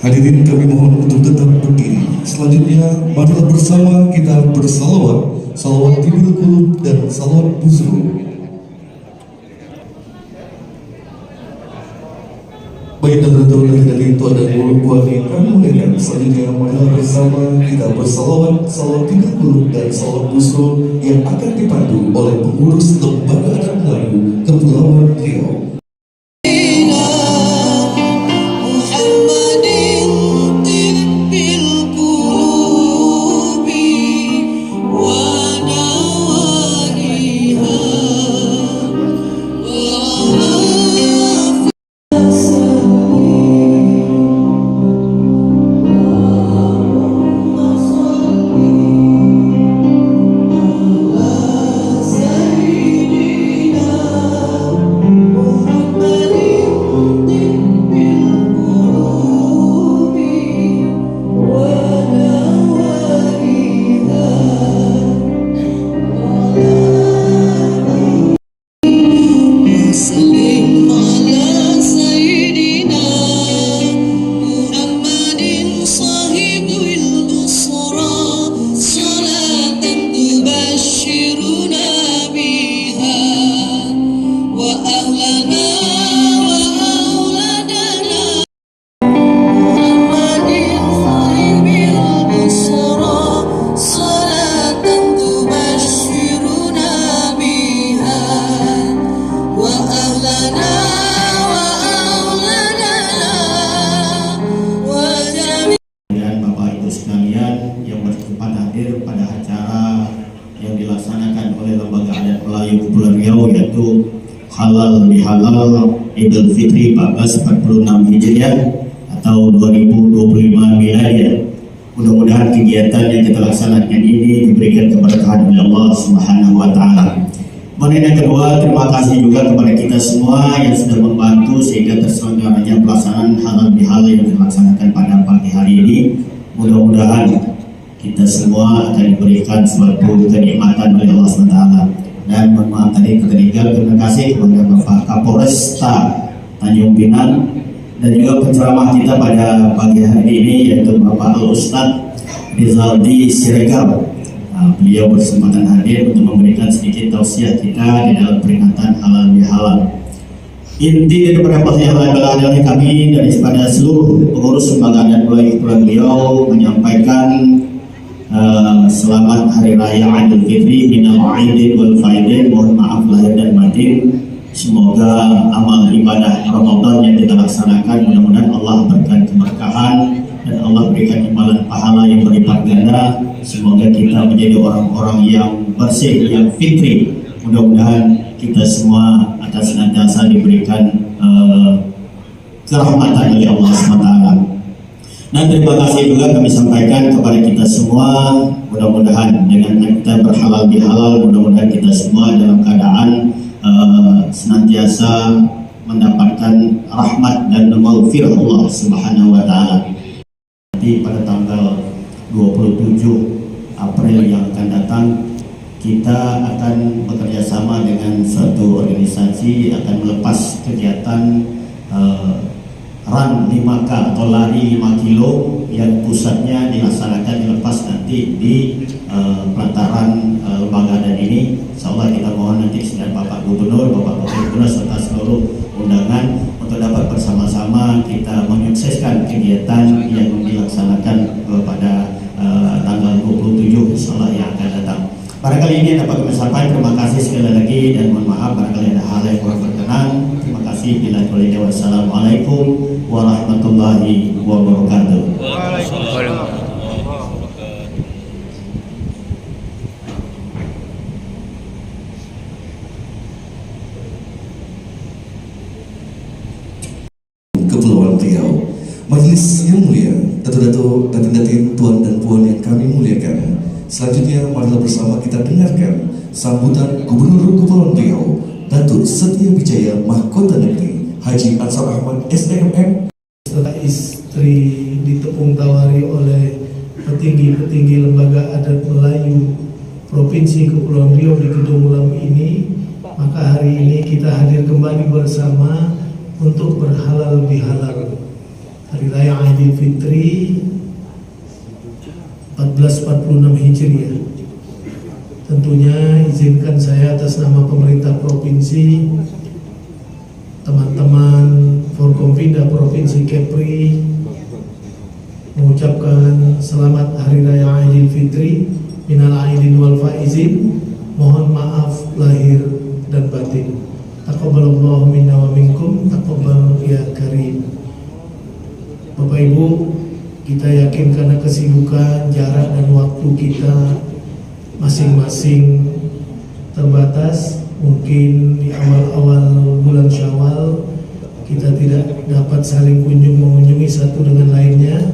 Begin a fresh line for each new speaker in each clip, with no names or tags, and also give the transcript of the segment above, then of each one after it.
Hadirin kami mohon untuk tetap berdiri. Selanjutnya, marilah bersama kita bersalawat, salawat tibil qulub dan salawat buzru. Baik teman-teman dari Tuhan dan Guru Kuali kami muliakan. Selanjutnya, marilah bersama kita bersalawat, salawat tibil qulub dan salawat buzru yang akan dipandu oleh pengurus Lembaga Adat Melayu Kepulauan Riau.
Pada acara yang dilaksanakan oleh Lembaga Adat Melayu Kepulauan Riau, yaitu Halal Bihalal Idul Fitri 1446 Hijriah atau 2025 Miladiah. Mudah-mudahan kegiatan yang kita laksanakan ini diberikan keberkahan oleh Allah Subhanahu wa taala. Kemudian yang kedua, terima kasih juga kepada kita semua yang sudah membantu sehingga terselenggaranya pelaksanaan Halal Bihalal yang dilaksanakan pada pagi hari ini. Mudah-mudahan kita semua akan diberikan suatu kenikmatan oleh Allah SWT. Dan mohon maaf tadi tertinggal, terima kasih kepada Bapak Kapolresta Tanjung Pinang dan juga penceramah kita pada pagi hari ini, yaitu Bapak Al-Ustadz Rizaldi Siregar. Beliau berkesempatan hadir untuk memberikan sedikit tausiah kita di dalam peringatan Halal Bihalal. Inti daripada perjalanan kami daripada seluruh pengurus Lembaga Adat Melayu Kepulauan Riau menyampaikan selamat Hari Raya Idul Fitri, minal aidin wal faidin, mohon maaf lahir dan batin. Semoga amal ibadah Ramadan yang kita laksanakan mudah-mudahan Allah berikan keberkahan dan Allah berikan imbalan pahala yang berlipat ganda. Semoga kita menjadi orang-orang yang bersih, yang fitri. Mudah-mudahan kita semua akan senantiasa diberikan kerahmatan oleh Allah SWT. Dan terima kasih juga kami sampaikan kepada kita semua, mudah-mudahan dengan kita berhalal bihalal, mudah-mudahan kita semua dalam keadaan senantiasa mendapatkan rahmat dan maghfirah Allah Subhanahu wa taala. Nanti pada tanggal 27 April yang akan datang, kita akan bekerja sama dengan suatu organisasi akan melepas kegiatan run 5K atau lari 5 kilo yang pusatnya dilepas nanti di pelataran lembaga adat ini. Insyaallah kita mohon nanti dengan Bapak Gubernur, Bapak Wakil Gubernur serta seluruh undangan untuk dapat bersama-sama kita menyukseskan kegiatan yang dilaksanakan pada tanggal 27 insyaallah yang akan datang. Barangkali ini dapat kami sampaikan. Terima kasih sekali lagi dan mohon maaf barangkali ada hal yang kurang berkenan. Terima kasih. Wassalamualaikum warahmatullahi wabarakatuh.
Kepulauan Riau, majelis yang mulia, datuk-datuk, datin-datin, tuan dan puan yang kami muliakan. Selanjutnya, marilah bersama kita dengarkan sambutan Gubernur Kepulauan Riau, Datuk Setia Wijaya Mahkota Negeri Haji Ansar Ahmad SDMM.
Setelah istri ditepung tawari oleh petinggi-petinggi Lembaga Adat Melayu Provinsi Kepulauan Riau di Gedung Ulam ini, maka hari ini kita hadir kembali bersama untuk berhalal bihalal. Hari Raya Idul Fitri 1446 Hijriah. Tentunya izinkan saya atas nama pemerintah provinsi, teman-teman Forkompinda Provinsi Kepri mengucapkan selamat Hari Raya Idul Fitri, minal aidin wal faizin, mohon maaf lahir dan batin. Taqabbalallahu minna wa minkum, taqabbal ya karim. Bapak Ibu, kita yakin karena kesibukan, jarak dan waktu kita masing-masing terbatas. Mungkin di awal-awal bulan Syawal kita tidak dapat saling mengunjungi satu dengan lainnya.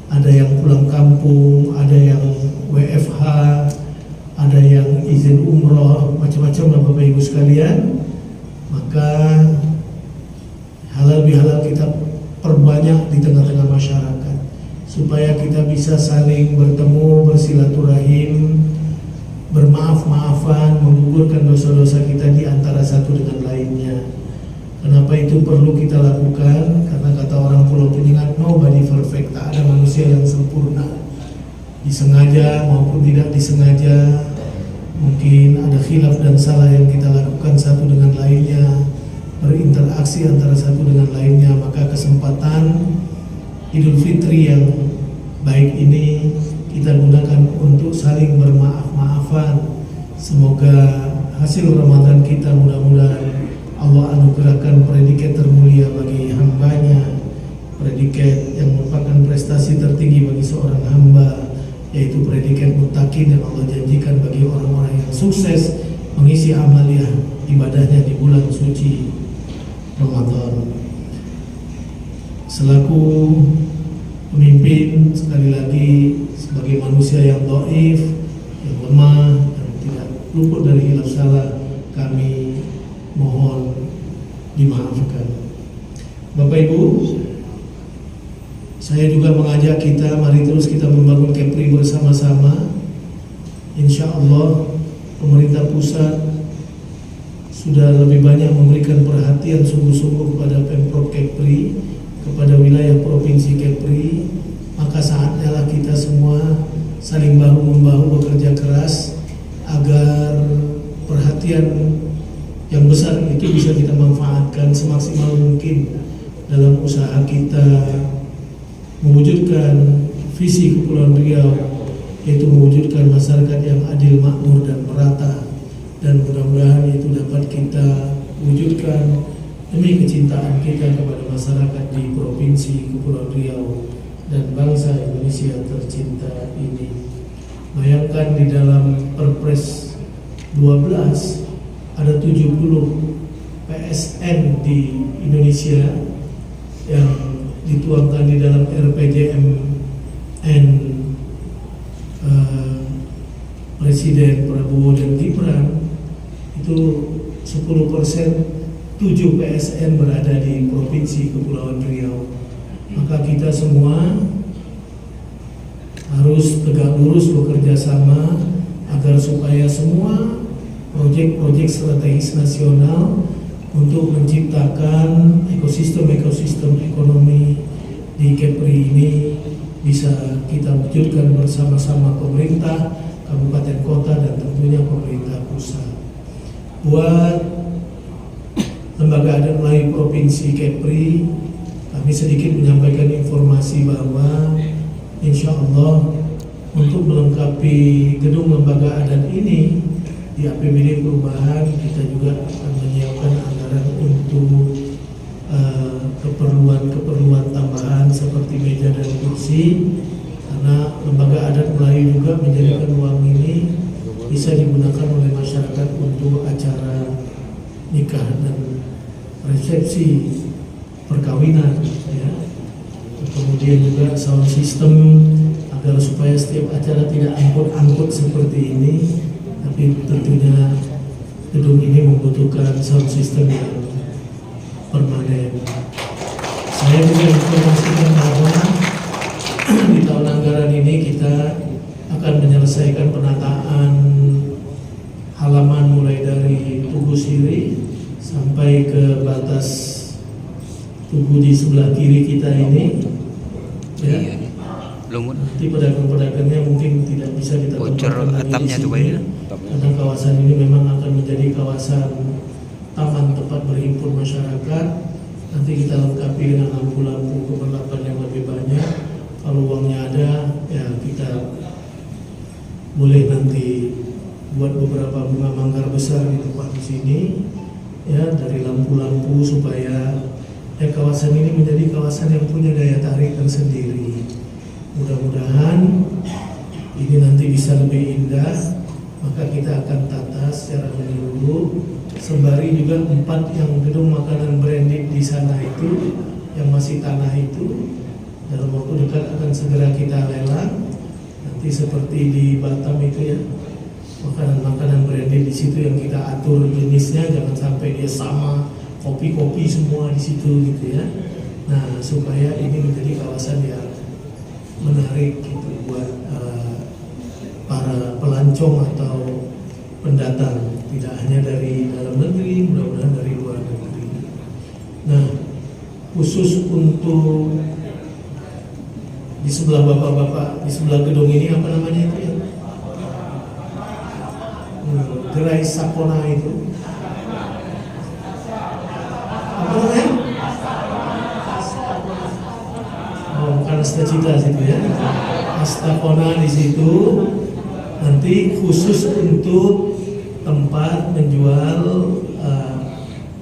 Ada yang pulang kampung, ada yang WFH, ada yang izin umroh, macam-macam lah Bapak Ibu sekalian. Maka halal bihalal kita perbanyak di tengah-tengah masyarakat supaya kita bisa saling bertemu, bersilaturahim, bermaaf-maafan, menggugurkan dosa-dosa kita di antara satu dengan lainnya. Kenapa itu perlu kita lakukan? Karena kata orang Pulau Penyengat, nobody perfect, tak ada manusia yang sempurna. Disengaja maupun tidak disengaja, mungkin ada khilaf dan salah yang kita lakukan satu dengan lainnya, berinteraksi antara satu dengan lainnya. Maka kesempatan Idul Fitri yang baik ini kita gunakan untuk saling bermaaf-maafan. Semoga hasil Ramadan kita mudah-mudahan Allah anugerahkan predikat termulia bagi hambanya, predikat yang merupakan prestasi tertinggi bagi seorang hamba, yaitu predikat muttaqin yang Allah janjikan bagi orang-orang yang sukses mengisi amaliah ibadahnya di bulan suci Ramadan. Selaku pemimpin, sekali lagi sebagai manusia yang dhaif, yang lemah dan tidak luput dari hilaf salah, kami mohon dimaafkan. Bapak Ibu, saya juga mengajak kita, mari terus kita membangun Kepri bersama-sama. Insya Allah pemerintah pusat sudah lebih banyak memberikan perhatian sungguh-sungguh kepada Pemprov Kepri, kepada wilayah Provinsi Kepri. Maka saatnya lah kita semua saling bahu-membahu bekerja keras agar perhatian yang besar itu bisa kita manfaatkan semaksimal mungkin dalam usaha kita mewujudkan visi Kepulauan Riau, yaitu mewujudkan masyarakat yang adil, makmur dan merata. Dan mudah-mudahan itu dapat kita wujudkan demi kecintaan kita kepada masyarakat di Provinsi Kepulauan Riau dan bangsa Indonesia tercinta ini. Bayangkan di dalam Perpres 12 ada 70 PSN di Indonesia yang dituangkan di dalam RPJMN Presiden Prabowo dan Gibran. Itu 10%, 7 PSN berada di Provinsi Kepulauan Riau. Maka kita semua harus tegak lurus bekerja sama agar supaya semua proyek-proyek strategis nasional untuk menciptakan ekosistem ekonomi di Kepri ini bisa kita wujudkan bersama-sama pemerintah, kabupaten kota dan tentunya pemerintah pusat. Buat Lembaga Adat Melayu Provinsi Kepri, kami sedikit menyampaikan informasi bahwa insya Allah untuk melengkapi gedung lembaga adat ini di APBD perubahan kita juga akan menyiapkan anggaran untuk keperluan tambahan seperti meja dan kursi, karena lembaga adat Melayu juga menjadikan uang ini bisa digunakan oleh masyarakat untuk acara nikah dan resepsi perkawinan, ya. Kemudian juga sound system agar supaya setiap acara tidak angkut-angkut seperti ini. Tapi tentunya gedung ini membutuhkan sound system yang permanen. Saya juga informasikan bahwa di tahun anggaran ini kita akan menyelesaikan penataan halaman mulai dari Tugu Siri sampai ke batas tugu di sebelah kiri kita ini, ya.
Iya. Lumut.
Nanti pedagang-pedagangnya mungkin tidak bisa kita
Bocor
tempatkan lagi di
atapnya tuh,
sini,
Pak, ya.
karena kawasan ini memang akan menjadi kawasan taman tempat berhimpun masyarakat. Nanti kita lengkapi dengan lampu-lampu keberlapan yang lebih banyak. Kalau uangnya ada, ya kita boleh nanti buat beberapa bunga manggar besar di tempat di sini, ya, dari lampu-lampu supaya kawasan ini menjadi kawasan yang punya daya tarik tersendiri. Mudah-mudahan ini nanti bisa lebih indah, maka kita akan tata secara menyeluruh. Sembari juga 4 yang gedung makanan branded di sana itu, yang masih tanah itu, dalam waktu dekat akan segera kita lelang. Nanti seperti di Batam itu, ya, makanan-makanan branded di situ yang kita atur jenisnya, jangan sampai dia sama kopi-kopi semua di situ gitu, ya. Nah, supaya ini menjadi kawasan yang menarik gitu buat para pelancong atau pendatang, tidak hanya dari dalam negeri, mudah-mudahan dari luar negeri. Nah, khusus untuk di sebelah bapak-bapak, di sebelah gedung ini apa namanya itu, ya? Gerai Sapona itu. Apa namanya? Oh, bukan Astacita situ, ya. Astapona di situ nanti khusus untuk tempat menjual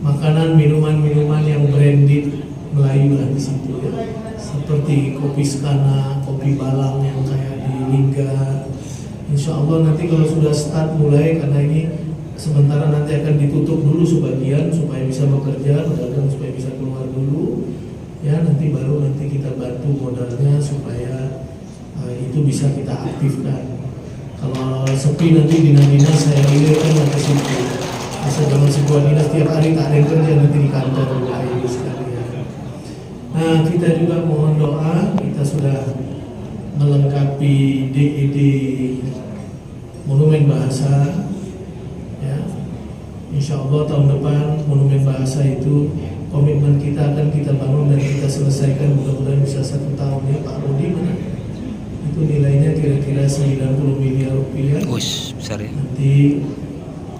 makanan, minuman yang branded Melayu lah di situ, ya. Seperti kopi Skana, kopi Balang yang kayak di Lingga. Insya Allah nanti kalau sudah start mulai, karena ini sementara nanti akan ditutup dulu sebagian supaya bisa bekerja, pedagang supaya bisa keluar dulu, ya. Nanti baru kita bantu modalnya supaya itu bisa kita aktifkan. Kalau sepi nanti dinas-dinas saya kan ke situ. Masa zaman sebuah dinas tiap hari tak ada yang kerja nanti di kantor ayo sekalian. Nah, kita juga mohon doa, kita sudah melengkapi DED Monumen Bahasa, ya. Insya Allah tahun depan Monumen Bahasa itu komitmen kita akan kita bangun dan kita selesaikan, mudah-mudahan bisa 1 tahun, ya. Pak Rudi mana? Itu nilainya kira-kira 90 miliar rupiah.
Besar, ya.
Nanti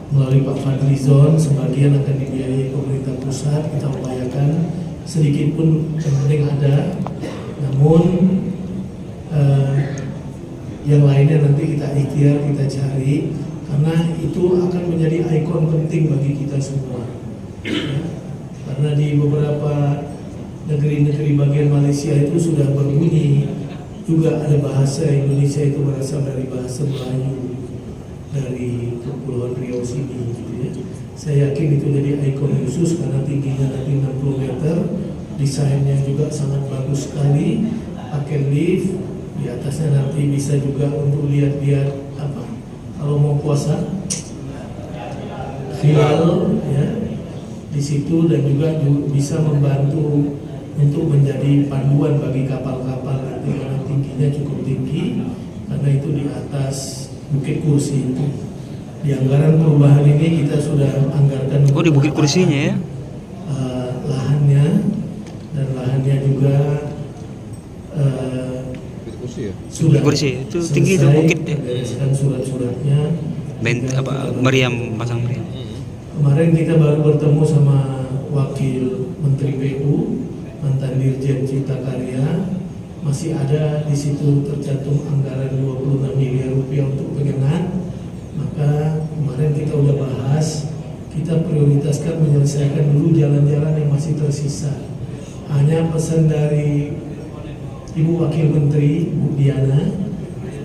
melalui Pak Fadlizon sebagian akan dibiayai pemerintah pusat, kita upayakan sedikit pun yang penting ada. Namun yang lainnya nanti kita ikhtiar, kita cari, karena itu akan menjadi ikon penting bagi kita semua, ya. Karena di beberapa negeri-negeri bagian Malaysia itu sudah berbunyi juga ada bahasa Indonesia itu berasal dari bahasa Melayu dari Kepulauan Riau sini, gitu, ya. Saya yakin itu jadi ikon khusus karena tingginya nanti 60 meter, desainnya juga sangat bagus sekali, pakai lift di atasnya, nanti bisa juga untuk lihat-lihat apa kalau mau puasa hilal, ya, di situ, dan juga bisa membantu untuk menjadi panduan bagi kapal-kapal nanti karena tingginya cukup tinggi, karena itu di atas Bukit Kursi itu. Di anggaran perubahan ini kita sudah anggarkan
di Bukit Kursinya, ya.
Lahannya, dan lahannya juga sudah
Bukit Kursi itu tinggi itu bukit, ya.
Bereskan surat-suratnya.
Meriam, pasang meriam.
Kemarin kita baru bertemu sama Wakil Menteri PU, mantan Dirjen Cipta Karya, masih ada di situ tercantum anggaran 26 miliar rupiah untuk pengenat. Maka kemarin kita udah bahas, kita prioritaskan menyelesaikan dulu jalan-jalan yang masih tersisa. Hanya pesan dari Ibu Wakil Menteri, Bu Diana,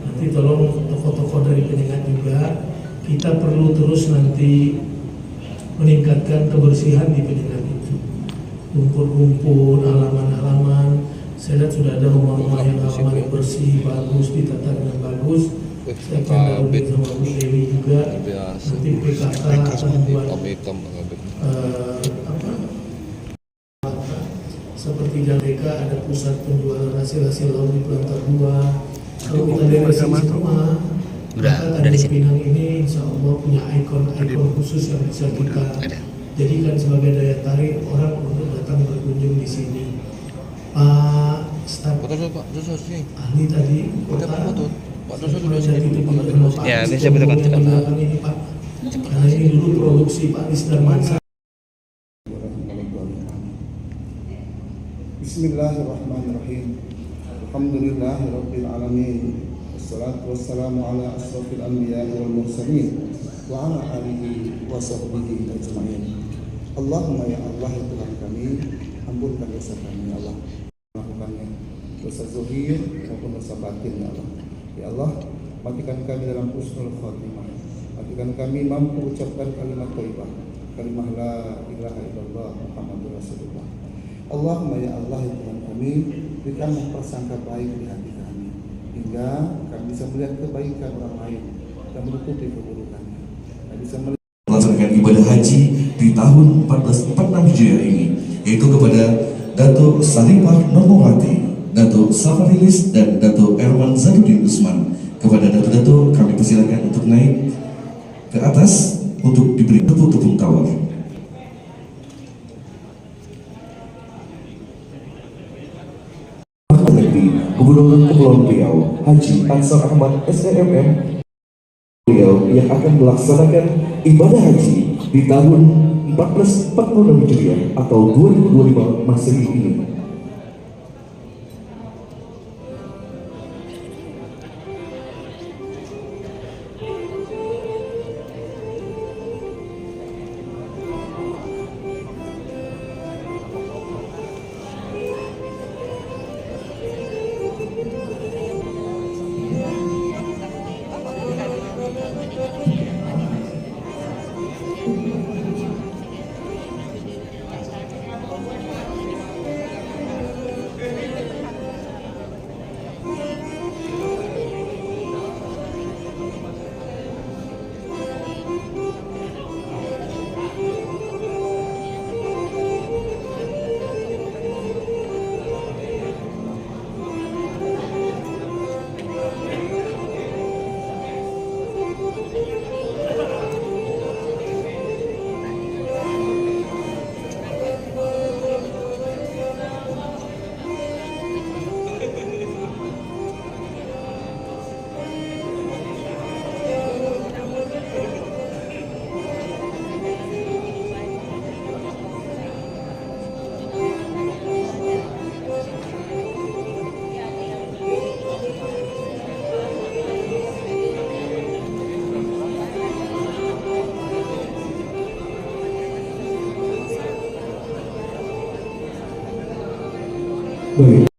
nanti tolong tokoh-tokoh dari penyengat juga, kita perlu terus nanti meningkatkan kebersihan di penyengat itu. Rumput-rumput, halaman-halaman, saya lihat sudah ada rumah-rumah yang halamannya bersih, bagus, ditata dengan bagus. Saya akan dapat sama Bu Dewi juga, nanti PKK akan membuat seperti Jandeka ada pusat penjualan hasil-hasil laut di Pelantar 2. Kalau kita beresin semua, maka Tanjung Pinang ini insya Allah punya ikon khusus yang bisa kita jadikan sebagai daya tarik orang untuk datang berkunjung di sini. Pak Staf ahli tadi kota
Ya, bisa kita katakan.
ini Pak, karena ini dulu produksi Pak Isdarman.
Bismillahirrahmanirrahim. Alhamdulillahirabbil alamin. Wassalatu wassalamu ala asrofil anbiya'i wal mursalin wa ala alihi wa sahbihi ajma'in. Allahumma ya Allah ya Tuhan kami, ampunkan dosa kami ya Allah, melakukannya dosa zahir maupun dosa batin ya Allah. Ya Allah, matikan kami dalam husnul khatimah, matikan kami mampu ucapkan kalimat thayyibah, kalimat la ilaha illallah Muhammadur Rasulullah. Allahumma ya Allah ya Tuhan kami, berikanlah prasangka baik di hati kami, hingga kami bisa melihat kebaikan orang lain dan menutupi keburukannya. Kami bisa
melaksanakan ibadah haji di tahun 1446 Hijriah ini, yaitu kepada Datuk Salimah Normowati, Datuk Safarilis dan Datuk Erwan Zadudin Usman. Kepada Datuk-Datuk kami persilakan untuk naik ke atas untuk diberi tepuk-tepuk tawar. Gubernur Kepulauan Riau Haji Ansar Ahmad SEMM Riau yang akan melaksanakan ibadah haji di tahun 1446 Hijriah atau 2025 Masehi ini. Baik.